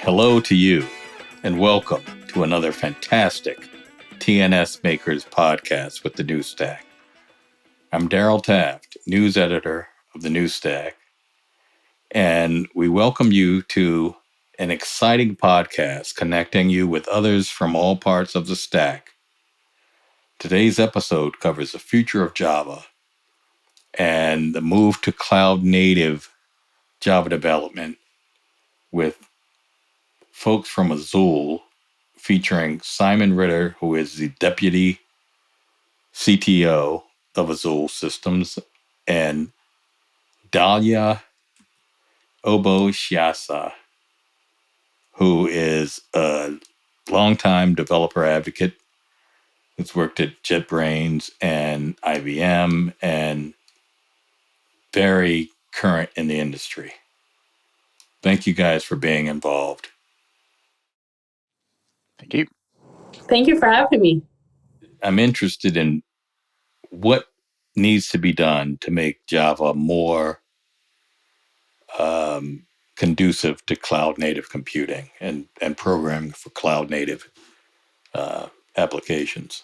Hello to you, and welcome to another fantastic TNS Makers podcast with the New Stack. I'm Darryl Taft, news editor of the New Stack, and we welcome you to an exciting podcast connecting you with others from all parts of the stack. Today's episode covers the future of Java and the move to cloud-native Java development with folks from Azul, featuring Simon Ritter, who is the deputy CTO of Azul Systems, and Dalia Sheasha, who is a longtime developer advocate who's worked at JetBrains and IBM and very current in the industry. Thank you guys for being involved. Thank you. Thank you for having me. I'm interested in what needs to be done to make Java more conducive to cloud-native computing and programming for cloud-native applications.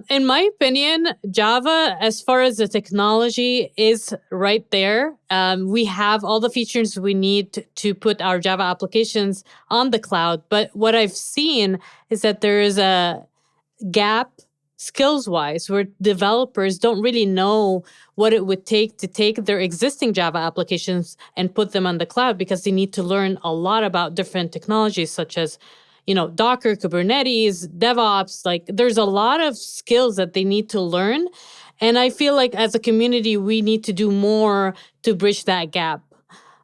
In my opinion, Java, as far as the technology, is right there. We have all the features we need to put our Java applications on the cloud. But what I've seen is that there is a gap skills-wise where developers don't really know what it would take to take their existing Java applications and put them on the cloud, because they need to learn a lot about different technologies such as Docker, Kubernetes, DevOps. Like, there's a lot of skills that they need to learn. And I feel like as a community, we need to do more to bridge that gap.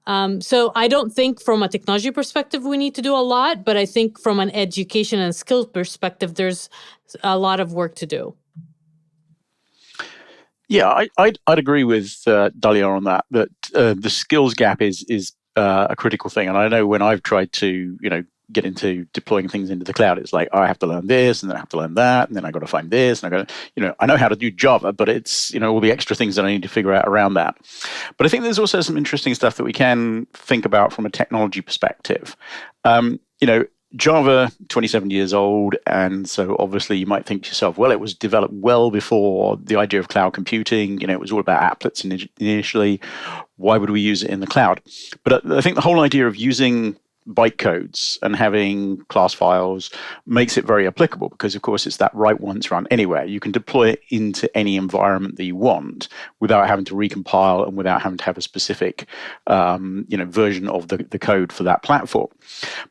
So I don't think from a technology perspective we need to do a lot, but I think from an education and skills perspective, there's a lot of work to do. Yeah, I'd agree with Dalia on that the skills gap is a critical thing. And I know when I've tried to, get into deploying things into the cloud, it's like, I have to learn this, and then I have to learn that, and then I got to find this, and I know how to do Java, but it's, all the extra things that I need to figure out around that. But I think there's also some interesting stuff that we can think about from a technology perspective. Java, 27 years old, and so obviously you might think to yourself, well, it was developed well before the idea of cloud computing. It was all about applets initially. Why would we use it in the cloud? But I think the whole idea of using bytecodes and having class files makes it very applicable, because of course it's that write once, run anywhere. You can deploy it into any environment that you want without having to recompile and without having to have a specific version of the code for that platform.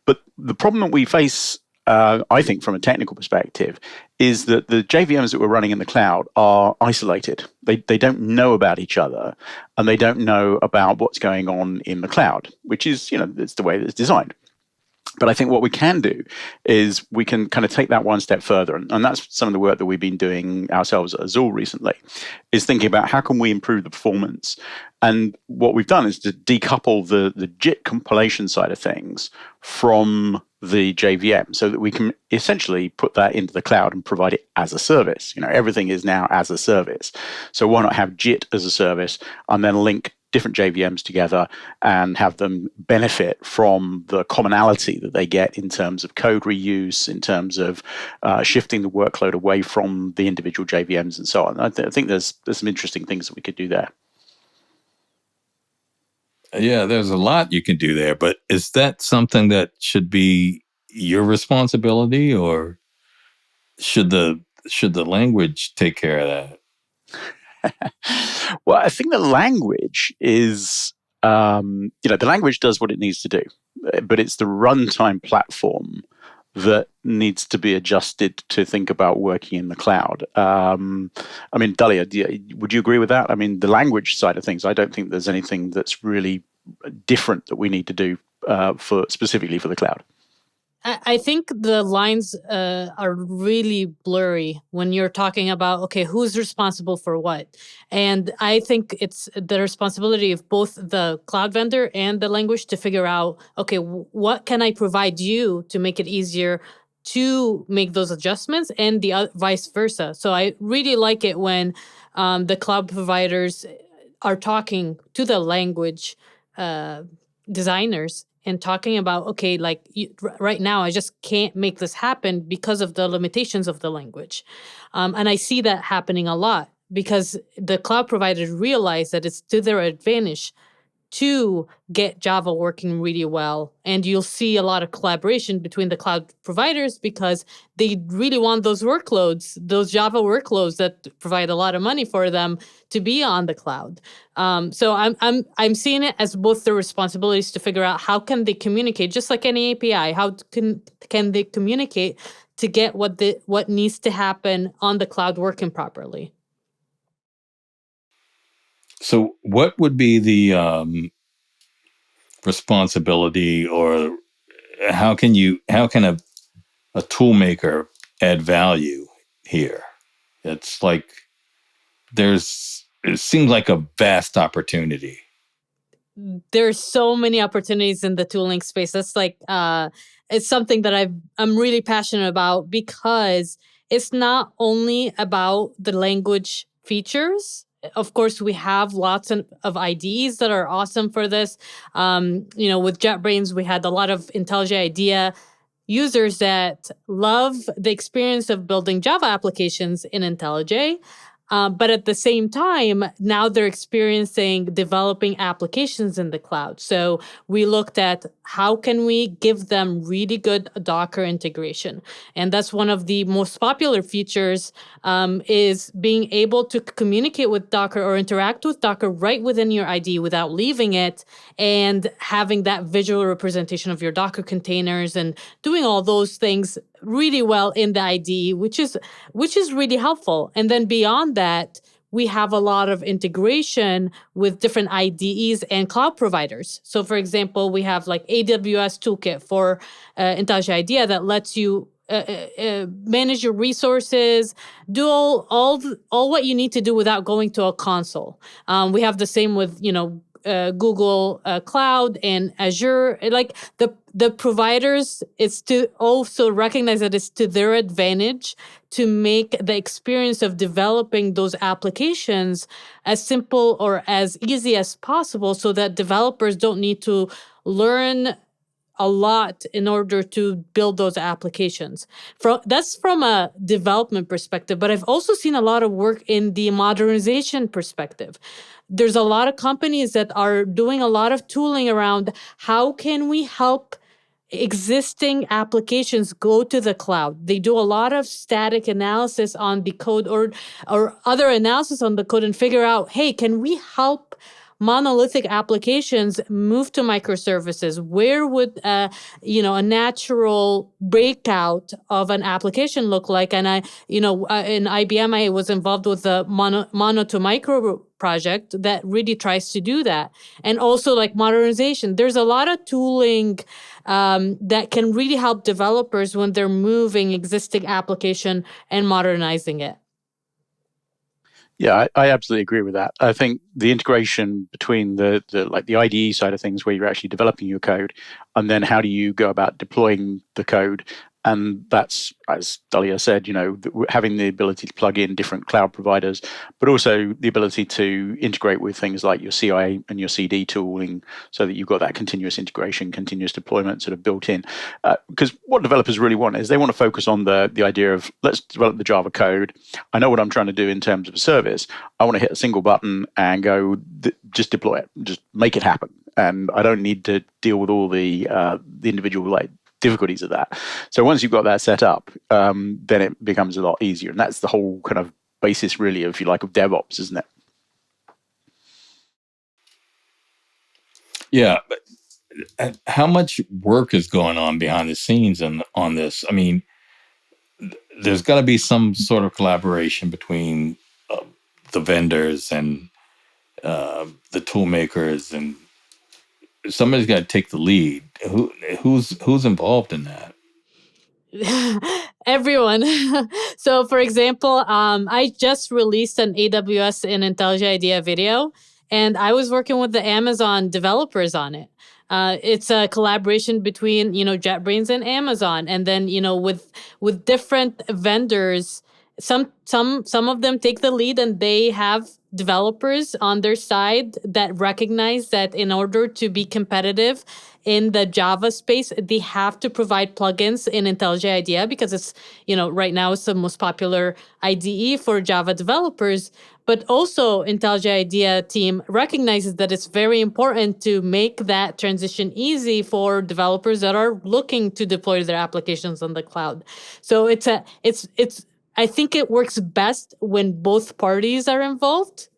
But the problem that we face, I think from a technical perspective, is that the JVMs that we're running in the cloud are isolated. They don't know about each other, and they don't know about what's going on in the cloud, which is, it's the way that it's designed. But I think what we can do is we can kind of take that one step further. And that's some of the work that we've been doing ourselves at Azul recently, is thinking about how can we improve the performance. And what we've done is to decouple the JIT compilation side of things from the JVM, so that we can essentially put that into the cloud and provide it as a service. Everything is now as a service. So why not have JIT as a service and then link different JVMs together and have them benefit from the commonality that they get in terms of code reuse, in terms of shifting the workload away from the individual JVMs and so on. I think there's some interesting things that we could do there. Yeah, there's a lot you can do there, but is that something that should be your responsibility, or should the language take care of that? Well, I think the language is, the language does what it needs to do, but it's the runtime platform that needs to be adjusted to think about working in the cloud. Dalia, would you agree with that? The language side of things, I don't think there's anything that's really different that we need to do specifically for the cloud. I think the lines are really blurry when you're talking about, okay, who's responsible for what? And I think it's the responsibility of both the cloud vendor and the language to figure out, okay, what can I provide you to make it easier to make those adjustments, and the vice versa. So I really like it when the cloud providers are talking to the language designers and talking about, okay, like right now, I just can't make this happen because of the limitations of the language. And I see that happening a lot because the cloud providers realize that it's to their advantage to get Java working really well. And you'll see a lot of collaboration between the cloud providers because they really want those workloads, those Java workloads that provide a lot of money for them to be on the cloud. So I'm seeing it as both the responsibilities to figure out how can they communicate, just like any API, how can they communicate to get what needs to happen on the cloud working properly. So, what would be the responsibility, or how can a tool maker add value here? It's like it seems like a vast opportunity. There's so many opportunities in the tooling space. That's like it's something that I'm really passionate about because it's not only about the language features. Of course, we have lots of IDEs that are awesome for this. With JetBrains, we had a lot of IntelliJ IDEA users that love the experience of building Java applications in IntelliJ. But at the same time, now they're experiencing developing applications in the cloud. So we looked at how can we give them really good Docker integration. And that's one of the most popular features is being able to communicate with Docker or interact with Docker right within your IDE without leaving it and having that visual representation of your Docker containers and doing all those things really well in the IDE, which is really helpful. And then beyond that, we have a lot of integration with different IDEs and cloud providers. So, for example, we have like AWS Toolkit for IntelliJ IDEA that lets you manage your resources, do all what you need to do without going to a console. We have the same with Google Cloud and Azure. Like the providers, it's to also recognize that it's to their advantage to make the experience of developing those applications as simple or as easy as possible so that developers don't need to learn a lot in order to build those applications. That's from a development perspective, but I've also seen a lot of work in the modernization perspective. There's a lot of companies that are doing a lot of tooling around how can we help existing applications go to the cloud. They do a lot of static analysis on the code or other analysis on the code and figure out, hey, can we help monolithic applications move to microservices? Where would a natural breakout of an application look like? And in IBM, I was involved with the mono to micro project that really tries to do that. And also like modernization. There's a lot of tooling that can really help developers when they're moving existing application and modernizing it. Yeah, I absolutely agree with that. I think the integration between the IDE side of things, where you're actually developing your code, and then how do you go about deploying the code, and that's, as Dalia said, having the ability to plug in different cloud providers, but also the ability to integrate with things like your CI and your CD tooling, so that you've got that continuous integration, continuous deployment sort of built in. Because what developers really want is they want to focus on the idea of, let's develop the Java code. I know what I'm trying to do in terms of a service. I want to hit a single button and go, just deploy it, just make it happen. And I don't need to deal with all the individual difficulties of that. So once you've got that set up, then it becomes a lot easier. And that's the whole kind of basis, really, of DevOps, isn't it? Yeah. But how much work is going on behind the scenes on this? I mean, there's got to be some sort of collaboration between the vendors and the tool makers, and somebody's got to take the lead. Who's involved in that? Everyone. So, for example, I just released an AWS and IntelliJ IDEA video, and I was working with the Amazon developers on it. It's a collaboration between JetBrains and Amazon, and then with different vendors. Some of them take the lead and they have developers on their side that recognize that in order to be competitive in the Java space, they have to provide plugins in IntelliJ IDEA because it's, right now it's the most popular IDE for Java developers. But also IntelliJ IDEA team recognizes that it's very important to make that transition easy for developers that are looking to deploy their applications on the cloud. So I think it works best when both parties are involved.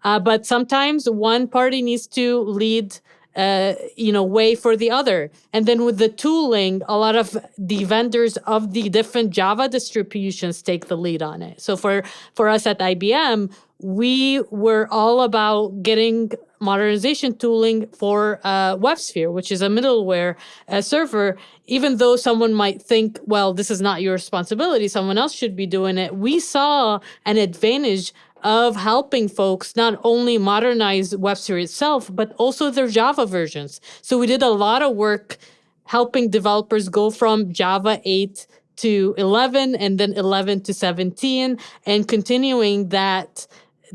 But sometimes one party needs to lead, way for the other. And then with the tooling, a lot of the vendors of the different Java distributions take the lead on it. So for us at IBM, we were all about getting modernization tooling for WebSphere, which is a middleware server. Even though someone might think, well, this is not your responsibility, someone else should be doing it, we saw an advantage of helping folks not only modernize WebSphere itself, but also their Java versions. So we did a lot of work helping developers go from Java 8 to 11 and then 11 to 17 and continuing that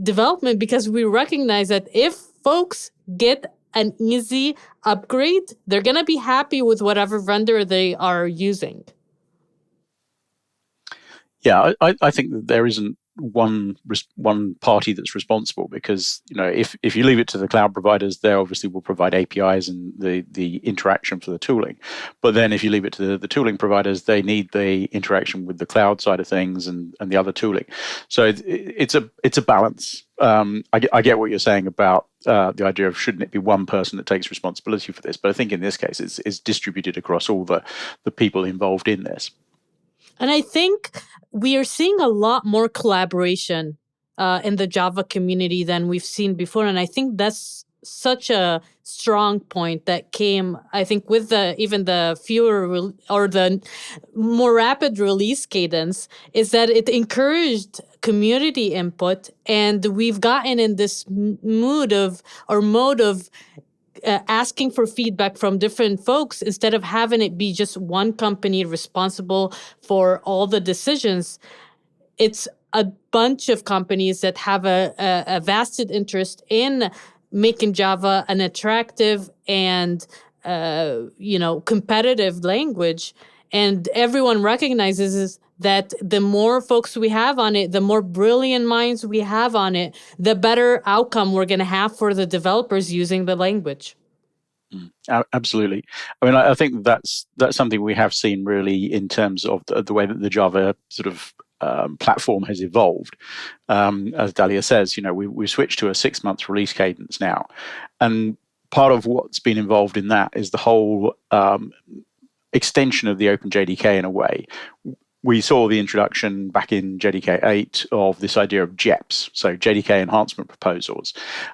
development because we recognize that if folks get an easy upgrade, they're going to be happy with whatever vendor they are using. Yeah, I think that there isn't one party that's responsible because if you leave it to the cloud providers, they obviously will provide APIs and the interaction for the tooling. But then if you leave it to the tooling providers, they need the interaction with the cloud side of things and the other tooling. So it's a balance. I get what you're saying about the idea of shouldn't it be one person that takes responsibility for this, but I think in this case it's distributed across all the people involved in this. And I think we are seeing a lot more collaboration in the Java community than we've seen before. And I think that's such a strong point that came, I think, with even the fewer or the more rapid release cadence, is that it encouraged community input. And we've gotten in this mode of asking for feedback from different folks instead of having it be just one company responsible for all the decisions. It's a bunch of companies that have a vested interest in making Java an attractive and competitive language. And everyone recognizes that the more folks we have on it, the more brilliant minds we have on it, the better outcome we're going to have for the developers using the language. Absolutely. I mean, I think that's something we have seen really in terms of the way that the Java sort of platform has evolved. As Dalia says, we switched to a 6-month release cadence now. And part of what's been involved in that is the whole extension of the OpenJDK in a way. We saw the introduction back in JDK 8 of this idea of JEPs, so JDK enhancement proposals.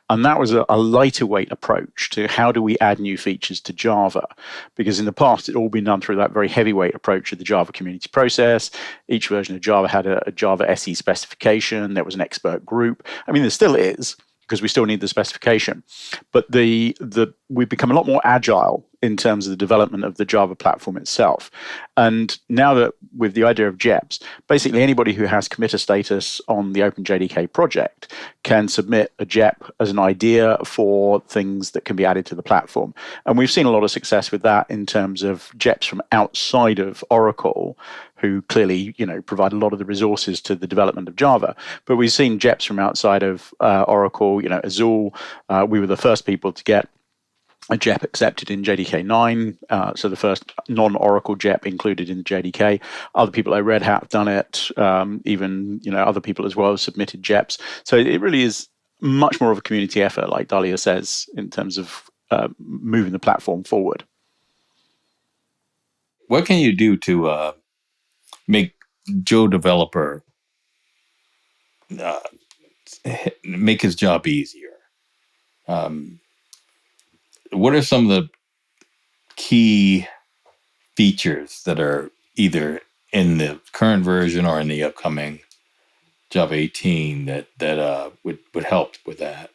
And that was a lighter weight approach to how do we add new features to Java? Because in the past, it all been done through that very heavyweight approach of the Java community process. Each version of Java had a Java SE specification. There was an expert group. I mean, there still is, because we still need the specification. But we've become a lot more agile in terms of the development of the Java platform itself. And now that with the idea of JEPs, basically anybody who has committer status on the OpenJDK project can submit a JEP as an idea for things that can be added to the platform. And we've seen a lot of success with that in terms of JEPs from outside of Oracle, who clearly, provide a lot of the resources to the development of Java. But we've seen JEPs from outside of Oracle, Azul. We were the first people to get a JEP accepted in JDK 9, so the first non-Oracle JEP included in the JDK. Other people like Red Hat have done it, even other people as well have submitted JEPs. So it really is much more of a community effort, like Dalia says, in terms of moving the platform forward. What can you do to make Joe developer make his job easier? What are some of the key features that are either in the current version or in the upcoming Java 18 that would help with that?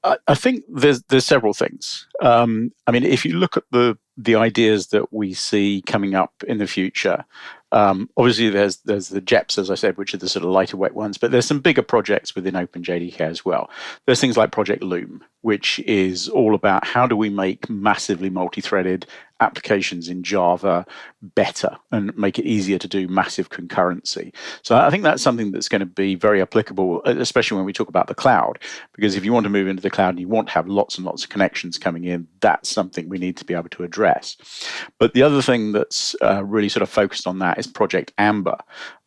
I think there's several things. I mean, if you look at the ideas that we see coming up in the future, Obviously, there's the JEPs, as I said, which are the sort of lighter weight ones, but there's some bigger projects within OpenJDK as well. There's things like Project Loom, which is all about how do we make massively multi-threaded applications in Java better and make it easier to do massive concurrency. So I think that's something that's going to be very applicable, especially when we talk about the cloud, because if you want to move into the cloud and you want to have lots and lots of connections coming in, that's something we need to be able to address. But the other thing that's really sort of focused on that is Project Amber.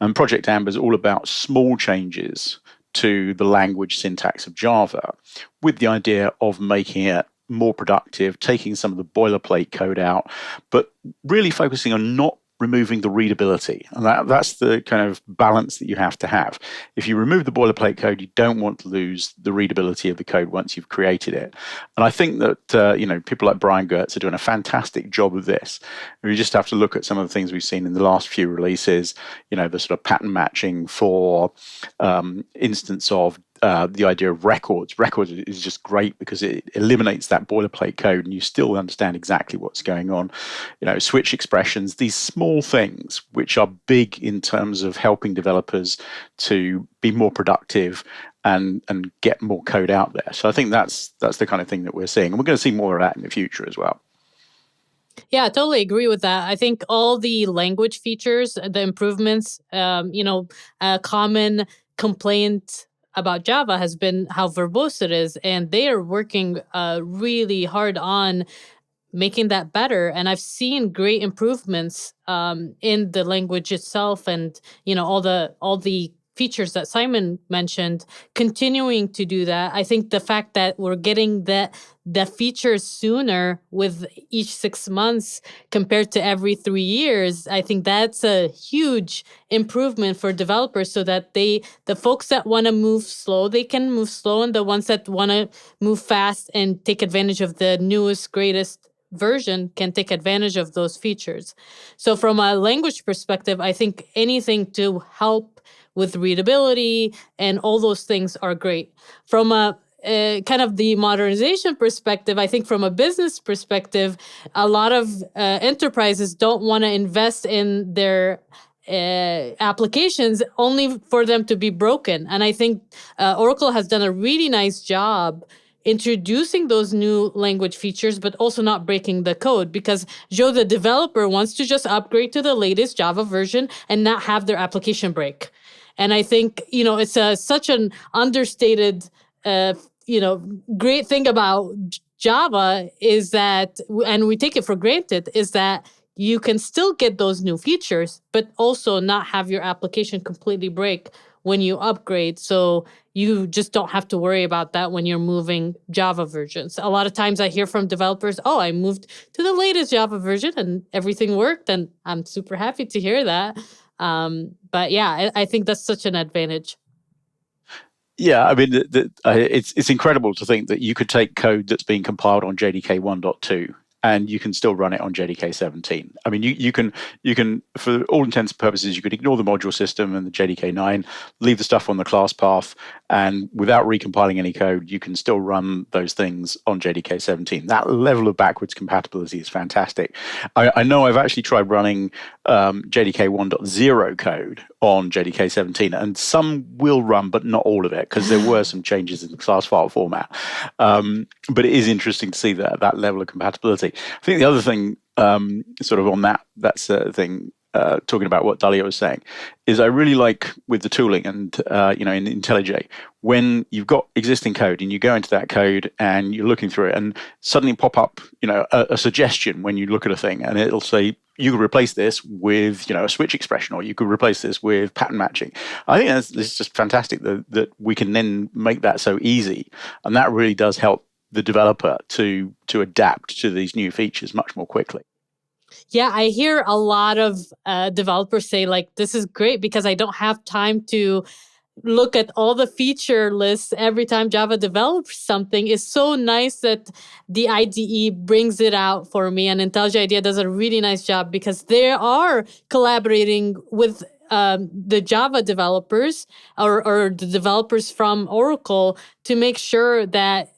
And Project Amber is all about small changes to the language syntax of Java with the idea of making it more productive, taking some of the boilerplate code out, but really focusing on not removing the readability. And that's the kind of balance that you have to have. If you remove the boilerplate code, you don't want to lose the readability of the code once you've created it. And I think that people like Brian Gertz are doing a fantastic job of this. We just have to look at some of the things we've seen in the last few releases, the sort of pattern matching for instance of the idea of records. Records is just great because it eliminates that boilerplate code and you still understand exactly what's going on. Switch expressions, these small things which are big in terms of helping developers to be more productive and get more code out there. So I think that's the kind of thing that we're seeing. And we're going to see more of that in the future as well. Yeah, I totally agree with that. I think all the language features, the improvements, a common complaint about Java has been how verbose it is, and they are working really hard on making that better. And I've seen great improvements in the language itself, and all the features that Simon mentioned, continuing to do that. I think the fact that we're getting the features sooner with each 6 months compared to every 3 years, I think that's a huge improvement for developers, so that the folks that want to move slow, they can move slow, and the ones that want to move fast and take advantage of the newest, greatest version can take advantage of those features. So from a language perspective, I think anything to help with readability and all those things are great. From a kind of the modernization perspective, I think from a business perspective, a lot of enterprises don't want to invest in their applications only for them to be broken. And I think Oracle has done a really nice job introducing those new language features, but also not breaking the code, because Joe, the developer, wants to just upgrade to the latest Java version and not have their application break. And I think, it's such an understated, great thing about Java is that, and we take it for granted, is that you can still get those new features, but also not have your application completely break when you upgrade. So you just don't have to worry about that when you're moving Java versions. A lot of times I hear from developers, I moved to the latest Java version and everything worked. And I'm super happy to hear that. But yeah, I think that's such an advantage. Yeah, I mean, it's incredible to think that you could take code that's being compiled on JDK 1.2 and you can still run it on JDK 17. I mean, you can, for all intents and purposes, you could ignore the module system and the JDK 9, leave the stuff on the class path, and without recompiling any code, you can still run those things on JDK 17. That level of backwards compatibility is fantastic. I know I've actually tried running JDK 1.0 code on JDK 17, and some will run, but not all of it, because there were some changes in the class file format. But it is interesting to see that level of compatibility. I think the other thing, sort of on that's the thing, talking about what Dalia was saying, is I really like with the tooling and in IntelliJ, when you've got existing code and you go into that code and you're looking through it and suddenly pop up a suggestion when you look at a thing and it'll say you could replace this with a switch expression, or you could replace this with pattern matching. I think it's just fantastic that we can then make that so easy, and that really does help the developer to adapt to these new features much more quickly. Yeah, I hear a lot of developers say, like, this is great because I don't have time to look at all the feature lists every time Java develops something. It's so nice that the IDE brings it out for me, and IntelliJ IDEA does a really nice job because they are collaborating with the Java developers or the developers from Oracle to make sure that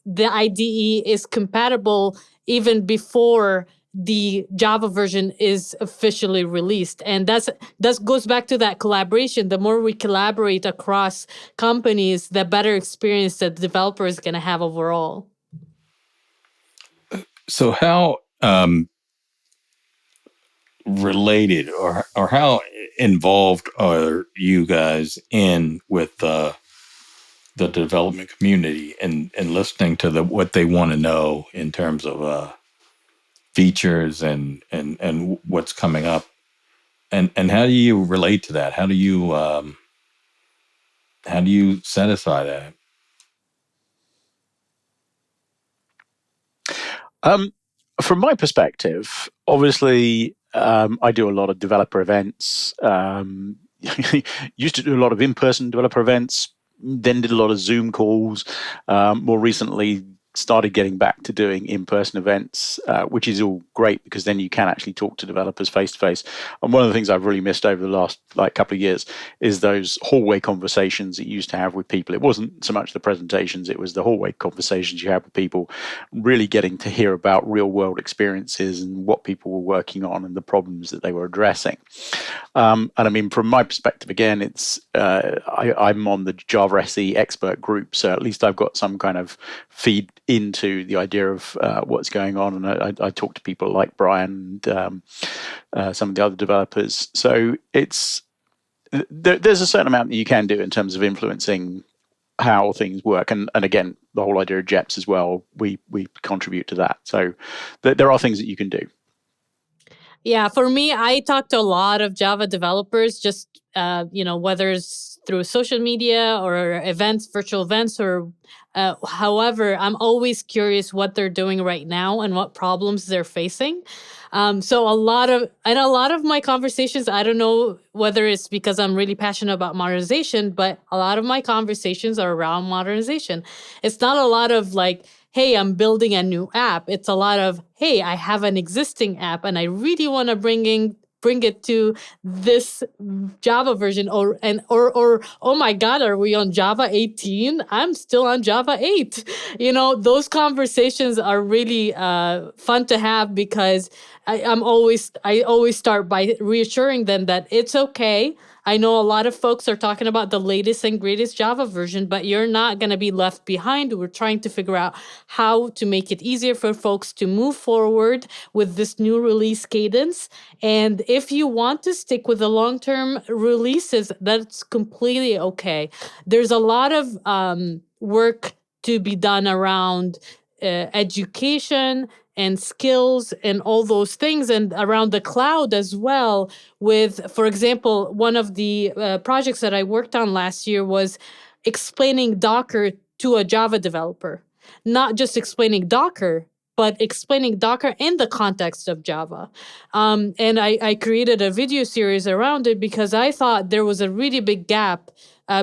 the IDE is compatible even before the Java version is officially released. And that goes back to that collaboration. The more we collaborate across companies, the better experience that the developer is going to have overall. So how related or how involved are you guys in with the development community and listening to what they want to know in terms of features and what's coming up, and how do you relate to that? How do you satisfy that? From my perspective, obviously, I do a lot of developer events. Used to do a lot of in-person developer events, then did a lot of Zoom calls. More recently, started getting back to doing in-person events, which is all great because then you can actually talk to developers face to face. And one of the things I've really missed over the last couple of years is those hallway conversations that you used to have with people. It wasn't so much the presentations, it was the hallway conversations you had with people, really getting to hear about real world experiences and what people were working on and the problems that they were addressing. And I mean, from my perspective, again, it's I'm on the Java SE expert group, so at least I've got some kind of feed into the idea of what's going on, and I talk to people like Brian and some of the other developers. So it's there's a certain amount that you can do in terms of influencing how things work, and again, the whole idea of JEPs as well. We contribute to that. So there are things that you can do. Yeah, for me, I talk to a lot of Java developers, just whether it's through social media or events, virtual events, or however, I'm always curious what they're doing right now and what problems they're facing. So a lot of my conversations, I don't know whether it's because I'm really passionate about modernization, but a lot of my conversations are around modernization. It's not a lot of like, hey, I'm building a new app. It's a lot of, hey, I have an existing app and I really want to bring it to this Java version, or oh my God, are we on Java 18? I'm still on Java 8. Those conversations are really fun to have because I always start by reassuring them that it's okay. I know a lot of folks are talking about the latest and greatest Java version, but you're not going to be left behind. We're trying to figure out how to make it easier for folks to move forward with this new release cadence. And if you want to stick with the long-term releases, that's completely okay. There's a lot of work to be done around education and skills and all those things, and around the cloud as well. With, for example, one of the projects that I worked on last year was explaining Docker to a Java developer. Not just explaining Docker, but explaining Docker in the context of Java. And I created a video series around it because I thought there was a really big gap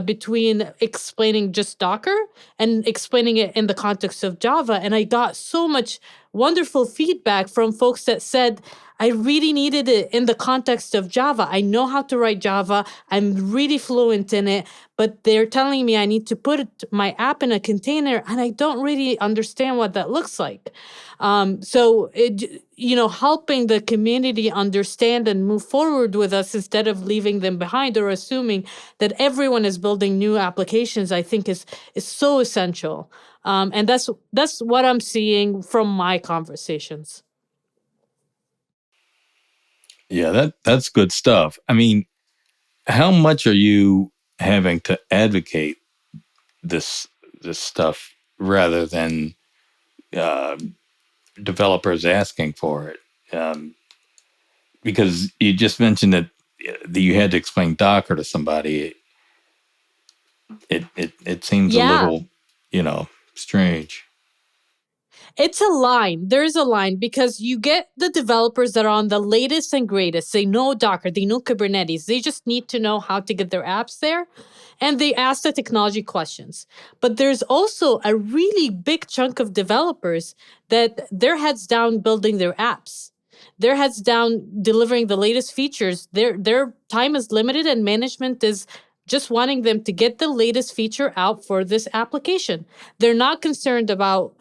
between explaining just Docker and explaining it in the context of Java. And I got so much wonderful feedback from folks that said, I really needed it in the context of Java. I know how to write Java. I'm really fluent in it, but they're telling me I need to put my app in a container, and I don't really understand what that looks like. So helping the community understand and move forward with us instead of leaving them behind or assuming that everyone is building new applications, I think is so essential. And that's what I'm seeing from my conversations. Yeah, that's good stuff. I mean, how much are you having to advocate this stuff rather than developers asking for it? Because you just mentioned that you had to explain Docker to somebody. It seems a little, strange. It's a line. There's a line because you get the developers that are on the latest and greatest. They know Docker, they know Kubernetes. They just need to know how to get their apps there. And they ask the technology questions. But there's also a really big chunk of developers that their heads down building their apps. Their heads down delivering the latest features. Their time is limited and management is just wanting them to get the latest feature out for this application. They're not concerned about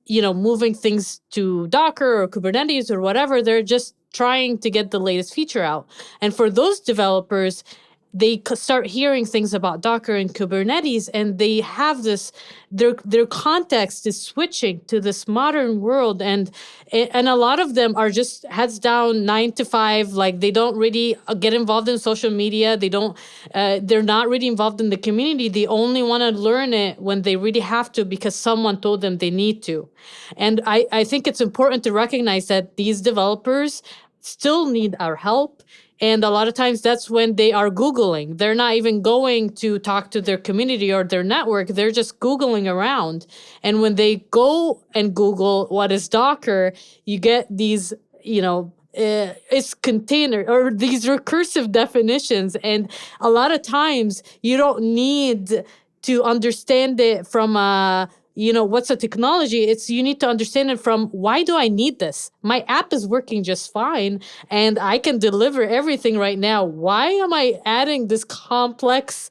moving things to Docker or Kubernetes or whatever. They're just trying to get the latest feature out. And for those developers, they start hearing things about Docker and Kubernetes, and they have this, their context is switching to this modern world, and a lot of them are just heads down, 9 to 5. Like, they don't really get involved in social media. They're not really involved in the community. They only want to learn it when they really have to because someone told them they need to. And I think it's important to recognize that these developers still need our help. And a lot of times that's when they are Googling. They're not even going to talk to their community or their network. They're just Googling around. And when they go and Google what is Docker, you get these, it's container or these recursive definitions. And a lot of times you don't need to understand it from what's a technology. It's you need to understand it from, why do I need this? My app is working just fine and I can deliver everything right now. Why am I adding this complex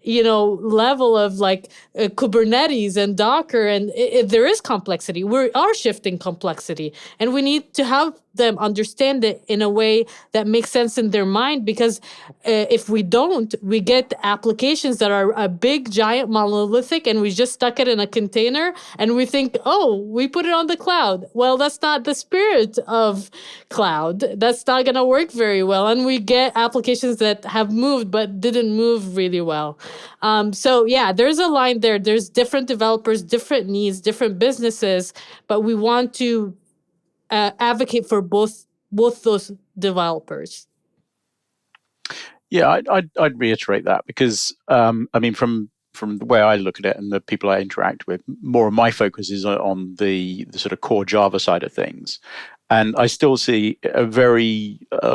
level of Kubernetes and Docker? And there is complexity. We are shifting complexity, and we need to help them understand it in a way that makes sense in their mind, because if we don't, we get applications that are a big, giant, monolithic, and we just stuck it in a container, and we think, oh, we put it on the cloud. Well, that's not the spirit of cloud. That's not going to work very well. And we get applications that have moved but didn't move really well. So yeah, there's a line there. There's different developers, different needs, different businesses, but we want to advocate for both those developers. Yeah, I'd reiterate that, because from the way I look at it and the people I interact with, more of my focus is on the sort of core Java side of things. And I still see a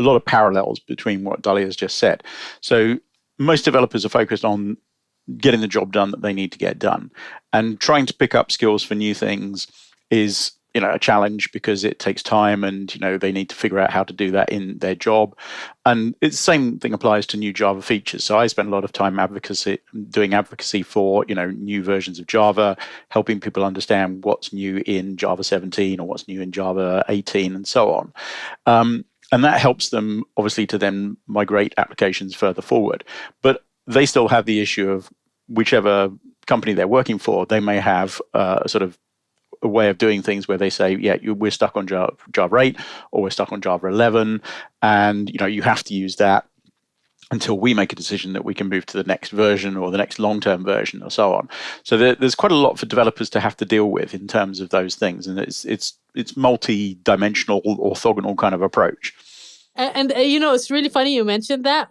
lot of parallels between what Dalia has just said. So most developers are focused on getting the job done that they need to get done, and trying to pick up skills for new things is a challenge, because it takes time, and they need to figure out how to do that in their job. And it's the same thing applies to new Java features. So I spend a lot of time doing advocacy for new versions of Java, helping people understand what's new in Java 17 or what's new in Java 18 and so on. And that helps them obviously to then migrate applications further forward. But they still have the issue of whichever company they're working for, they may have a sort of a way of doing things where they say, yeah, we're stuck on Java 8 or we're stuck on Java 11, and you have to use that until we make a decision that we can move to the next version or the next long-term version or so on. So there's quite a lot for developers to have to deal with in terms of those things, and it's multi-dimensional, orthogonal kind of approach. And it's really funny you mentioned that.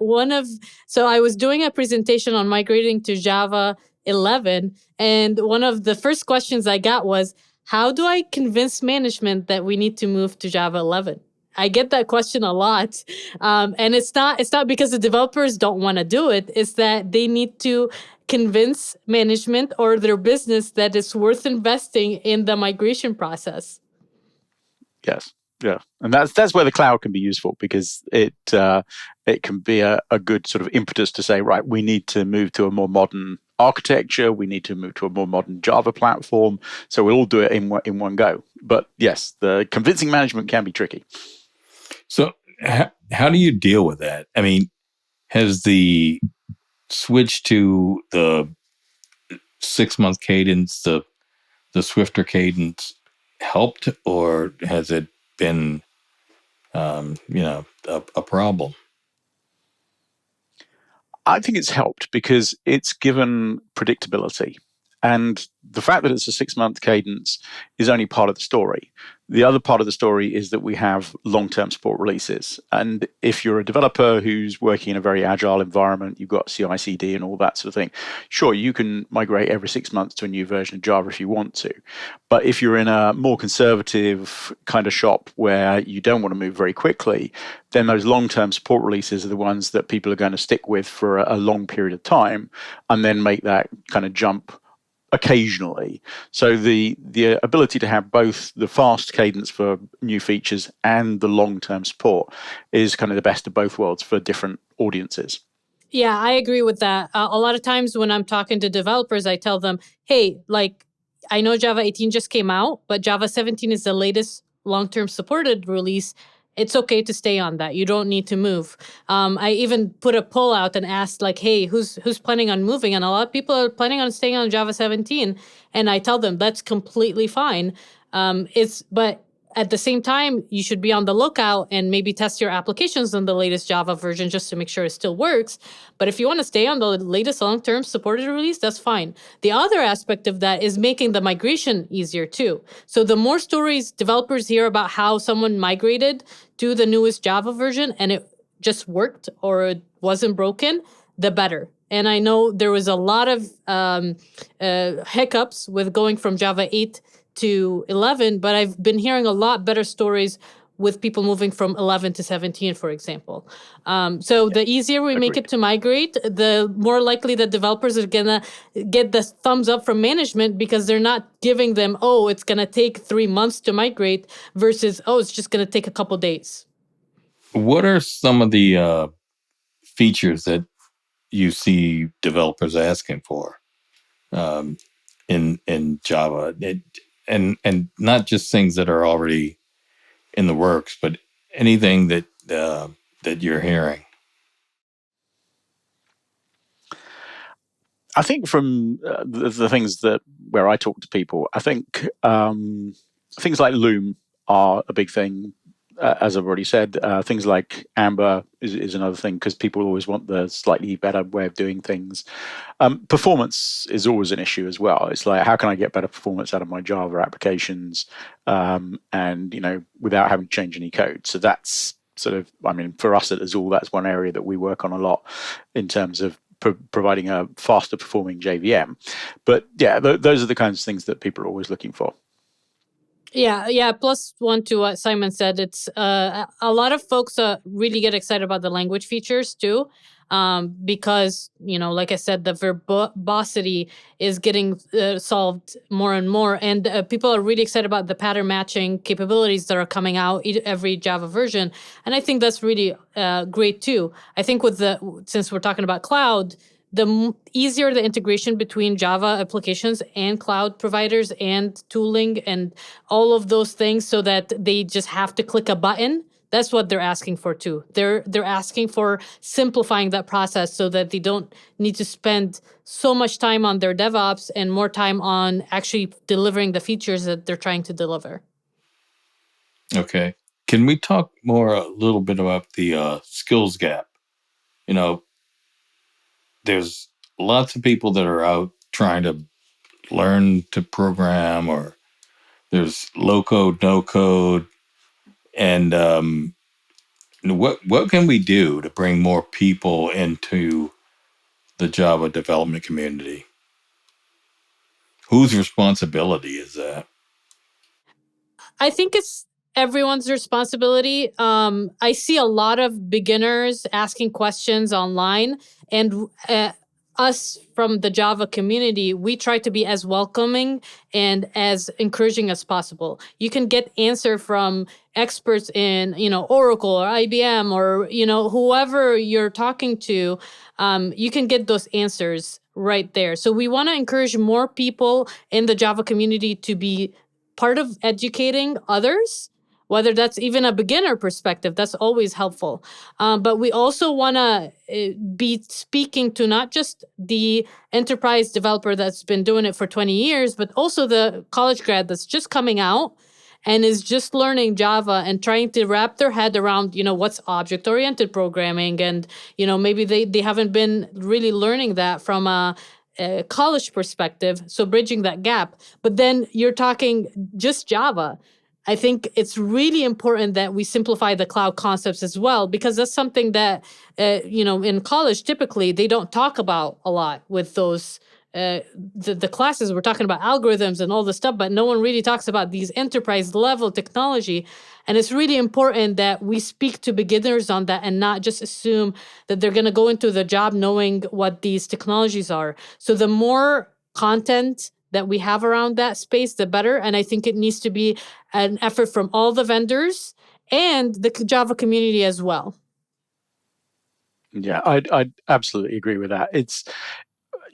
So I was doing a presentation on migrating to Java 11, and one of the first questions I got was, how do I convince management that we need to move to Java 11? I get that question a lot. And it's not because the developers don't want to do it. It's that they need to convince management or their business that it's worth investing in the migration process. Yes. Yeah. And that's where the cloud can be useful, because it can be a good sort of impetus to say, right, we need to move to a more modern architecture, we need to move to a more modern Java platform, so we'll all do it in one go. But yes, the convincing management can be tricky. So how do you deal with that? I mean, has the switch to the 6-month cadence, the swifter cadence, helped, or has it been a problem? I think it's helped because it's given predictability. And the fact that it's a 6-month cadence is only part of the story. The other part of the story is that we have long-term support releases. And if you're a developer who's working in a very agile environment, you've got CI/CD and all that sort of thing, sure, you can migrate every 6 months to a new version of Java if you want to. But if you're in a more conservative kind of shop where you don't want to move very quickly, then those long-term support releases are the ones that people are going to stick with for a long period of time, and then make that kind of jump occasionally. So the ability to have both the fast cadence for new features and the long-term support is kind of the best of both worlds for different audiences. Yeah, I agree with that. A lot of times when I'm talking to developers, I tell them, hey, I know Java 18 just came out, but Java 17 is the latest long-term supported release. It's okay to stay on that. You don't need to move. I even put a poll out and asked, like, hey, who's planning on moving? And a lot of people are planning on staying on Java 17. And I tell them that's completely fine. But at the same time, you should be on the lookout and maybe test your applications on the latest Java version just to make sure it still works. But if you want to stay on the latest long-term supported release, that's fine. The other aspect of that is making the migration easier too. So the more stories developers hear about how someone migrated to the newest Java version and it just worked or it wasn't broken, the better. And I know there was a lot of hiccups with going from Java 8 to 11, but I've been hearing a lot better stories with people moving from 11 to 17, for example. So the easier we make it to migrate, the more likely that developers are going to get the thumbs up from management because they're not giving them, oh, it's going to take 3 months to migrate versus, oh, it's just going to take a couple days. What are some of the features that you see developers asking for in Java? And not just things that are already in the works, but anything that you're hearing. I think from the things where I talk to people, I think things like Loom are a big thing. As I've already said, things like Amber is another thing because people always want the slightly better way of doing things. Performance is always an issue as well. It's like, how can I get better performance out of my Java applications, and without having to change any code? So that's sort of, I mean, for us at Azul, that's one area that we work on a lot in terms of providing a faster performing JVM. But yeah, those are the kinds of things that people are always looking for. Yeah. Plus one to what Simon said. It's a lot of folks really get excited about the language features too, because like I said, the verbosity is getting solved more and more, and people are really excited about the pattern matching capabilities that are coming out every Java version, and I think that's really great too. I think since we're talking about cloud, the easier the integration between Java applications and cloud providers and tooling and all of those things so that they just have to click a button. That's what they're asking for too. They're asking for simplifying that process so that they don't need to spend so much time on their DevOps and more time on actually delivering the features that they're trying to deliver. Okay. Can we talk a little bit about the skills gap? There's lots of people that are out trying to learn to program, or there's low code, no code. And what can we do to bring more people into the Java development community? Whose responsibility is that? I think it's everyone's responsibility. I see a lot of beginners asking questions online, and us from the Java community, we try to be as welcoming and as encouraging as possible. You can get answer from experts in, Oracle or IBM or, whoever you're talking to. You can get those answers right there. So we want to encourage more people in the Java community to be part of educating others, whether that's even a beginner perspective. That's always helpful. But we also want to be speaking to not just the enterprise developer that's been doing it for 20 years, but also the college grad that's just coming out and is just learning Java and trying to wrap their head around, what's object-oriented programming. And, maybe they haven't been really learning that from a college perspective, so bridging that gap. But then you're talking just Java. I think it's really important that we simplify the cloud concepts as well, because that's something that, in college, typically they don't talk about a lot with those the classes. We're talking about algorithms and all this stuff, but no one really talks about these enterprise level technology. And it's really important that we speak to beginners on that and not just assume that they're going to go into the job knowing what these technologies are. So the more content that we have around that space, the better. And I think it needs to be an effort from all the vendors and the Java community as well. Yeah, I'd absolutely agree with that.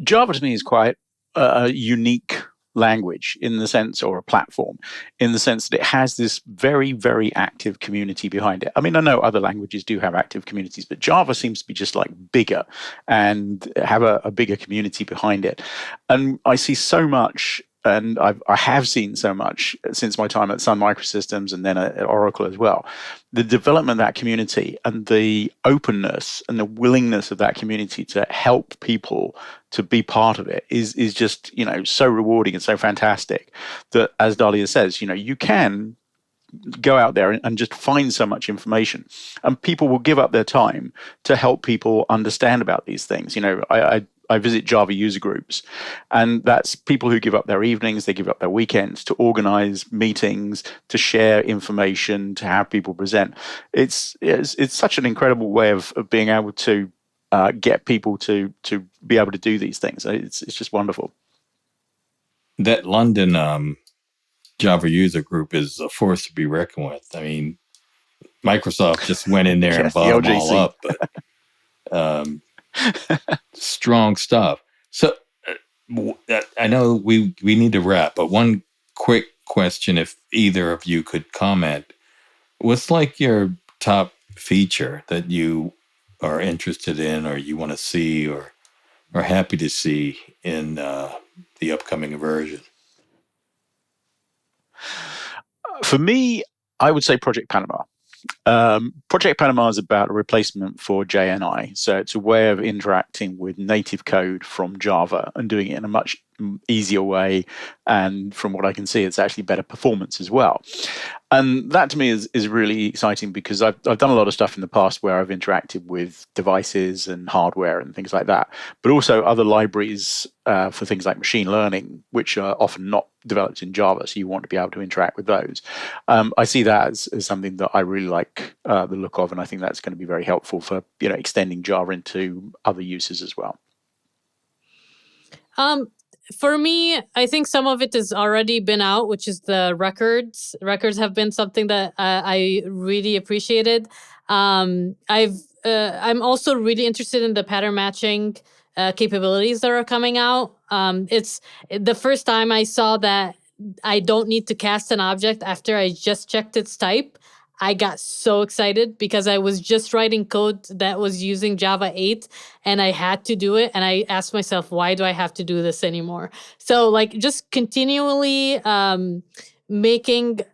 Java to me is quite a unique language in the sense, or a platform, in the sense that it has this very, very active community behind it. I mean, I know other languages do have active communities, but Java seems to be just like bigger and have a bigger community behind it. And I see so much, and I have seen so much since my time at Sun Microsystems and then at Oracle as well. The development of that community and the openness and the willingness of that community to help people to be part of it is just, so rewarding and so fantastic that, as Dalia says, you can go out there and just find so much information, and people will give up their time to help people understand about these things. I visit Java user groups, and that's people who give up their evenings, they give up their weekends to organize meetings, to share information, to have people present. It's such an incredible way of being able to get people to be able to do these things. It's just wonderful. That London Java user group is a force to be reckoned with. I mean, Microsoft just went in there and bought them all up, but strong stuff. So I know we need to wrap, but one quick question, if either of you could comment, what's like your top feature that you are interested in, or you want to see, or are happy to see in the upcoming version? For me, I would say Project Panama. Project Panama is about a replacement for JNI. So it's a way of interacting with native code from Java and doing it in a much easier way. And from what I can see, it's actually better performance as well. And that to me is really exciting, because I've done a lot of stuff in the past where I've interacted with devices and hardware and things like that, but also other libraries for things like machine learning, which are often not developed in Java. So you want to be able to interact with those. I see that as something that I really like the look of, and I think that's going to be very helpful for extending Java into other uses as well. For me, I think some of it has already been out, which is the records. Records have been something that I really appreciated. I'm also really interested in the pattern matching capabilities that are coming out. It's the first time I saw that I don't need to cast an object after I just checked its type. I got so excited because I was just writing code that was using Java 8 and I had to do it. And I asked myself, why do I have to do this anymore? So just continually making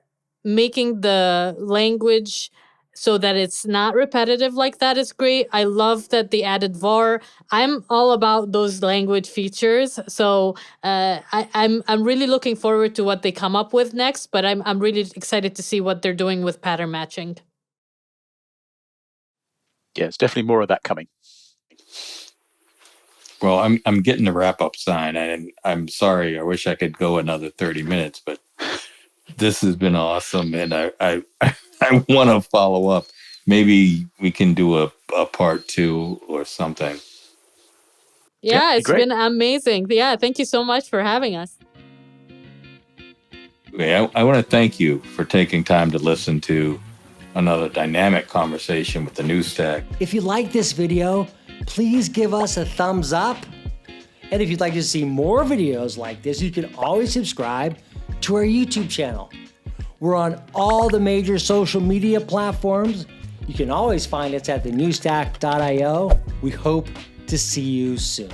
the language so that it's not repetitive like that is great. I love that they added var. I'm all about those language features. So I'm really looking forward to what they come up with next, but I'm really excited to see what they're doing with pattern matching. Yeah, it's definitely more of that coming. Well, I'm getting the wrap-up sign, and I'm sorry. I wish I could go another 30 minutes, but this has been awesome, and I want to follow up. Maybe we can do a part 2 or something. Yeah, it's been amazing. Yeah, thank you so much for having us. Okay, I want to thank you for taking time to listen to another dynamic conversation with the New Stack. If you like this video, please give us a thumbs up. And if you'd like to see more videos like this, you can always subscribe to our YouTube channel. We're on all the major social media platforms. You can always find us at thenewstack.io. We hope to see you soon.